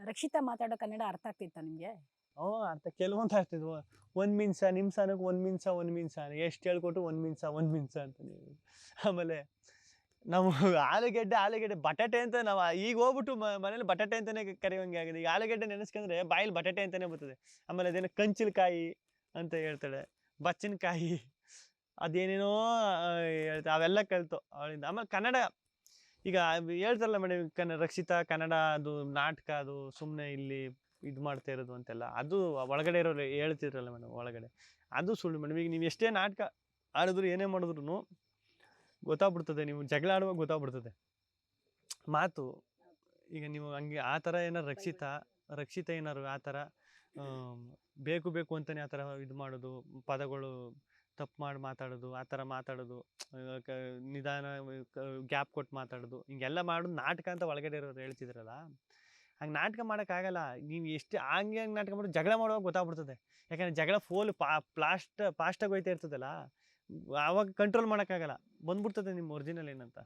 ರಕ್ಷಿತಾ ಮಾತಾಡೋ ಕನ್ನಡ ಅರ್ಥ ಆಗ್ತಿತ್ತಾ ನಿಮ್ಗೆ? ಅಂತ ಕೆಲವೊಂದು ಆಗ್ತಿದ್ವು. ಒಂದ್ ಮಿನ್ಸ ನಿಮ್ಸನಕ್ಕೆ ಒಂದ್ ಮಿನ್ಸ ಎಷ್ಟು ಹೇಳ್ಕೊಟ್ಟು ಒಂದ್ ಮಿನ್ಸ ಅಂತ ನೀವು. ಆಮೇಲೆ ನಾವು ಆಲೂಗೆಡ್ಡೆ ಬಟಾಟೆ ಅಂತ ನಾವು ಈಗ ಹೋಗ್ಬಿಟ್ಟು ಮನೇಲಿ ಬಟಾಟೆ ಅಂತಾನೆ ಕರೆಯೋಂಗೆ ಆಗಿದೆ. ಈಗ ಆಲೂಗೆಡ್ಡೆ ನೆನೆಸ್ಕೊಂಡ್ರೆ ಬಾಯಲ್ಲಿ ಬಟಾಟೆ ಅಂತಾನೆ ಬರ್ತದೆ. ಆಮೇಲೆ ಅದೇನೋ ಕಂಚಿನಕಾಯಿ ಅಂತ ಹೇಳ್ತಾಳೆ, ಬಚ್ಚನಕಾಯಿ ಅದೇನೇನೋ ಹೇಳ್ತಾ ಅವೆಲ್ಲ ಕಲ್ತು ಅವಳಿಂದ. ಆಮೇಲೆ ಕನ್ನಡ ಈಗ ಹೇಳ್ತಾರಲ್ಲ ಮೇಡಮ್, ರಕ್ಷಿತಾ ಕನ್ನಡ ಅದು ನಾಟಕ ಅದು ಸುಮ್ಮನೆ ಇಲ್ಲಿ ಇದು ಮಾಡ್ತಾ ಇರೋದು ಅಂತೆಲ್ಲ, ಅದು ಒಳಗಡೆ ಇರೋರು ಹೇಳ್ತಿದ್ರಲ್ಲ ಮೇಡಮ್, ಒಳಗಡೆ ಅದು ಸುಳ್ಳು ಮೇಡಮ್. ಈಗ ನೀವು ಎಷ್ಟೇ ನಾಟಕ ಆಡಿದ್ರು ಏನೇ ಮಾಡಿದ್ರು ಗೊತ್ತಾಗ್ಬಿಡ್ತದೆ. ನೀವು ಜಗಳ ಆಡುವಾಗ ಗೊತ್ತಾಗ್ಬಿಡ್ತದೆ ಮಾತು. ಈಗ ನೀವು ಹಂಗೆ ಆ ಥರ ಏನಾರು ರಕ್ಷಿತಾ ಏನಾರು ಆ ಥರ ಬೇಕು ಅಂತಲೇ ಆ ಥರ ಇದು ಮಾಡೋದು, ಪದಗಳು ತಪ್ಪು ಮಾಡಿ ಮಾತಾಡೋದು, ಆ ಥರ ಮಾತಾಡೋದು, ನಿಧಾನ ಗ್ಯಾಪ್ ಕೊಟ್ಟು ಮಾತಾಡೋದು, ಹಿಂಗೆಲ್ಲ ಮಾಡೋದು ನಾಟಕ ಅಂತ ಒಳಗಡೆ ಇರೋರು ಹೇಳ್ತಿದ್ರಲ್ಲ. ಹಂಗೆ ನಾಟಕ ಮಾಡೋಕ್ಕಾಗಲ್ಲ. ನೀವು ಎಷ್ಟು ಹಂಗೆ ನಾಟಕ ಮಾಡೋದು ಜಗಳ ಮಾಡುವಾಗ ಗೊತ್ತಾಗ್ಬಿಡ್ತದೆ. ಯಾಕಂದರೆ ಜಗಳ ಫಾಸ್ಟಾಗಿ ಹೋಯ್ತಾ ಇರ್ತದಲ್ಲ, ಆವಾಗ ಕಂಟ್ರೋಲ್ ಮಾಡೋಕ್ಕಾಗಲ್ಲ, ಬಂದ್ಬಿಡ್ತದೆ ನಿಮ್ಮ ಒರಿಜಿನಲ್ ಏನಂತ.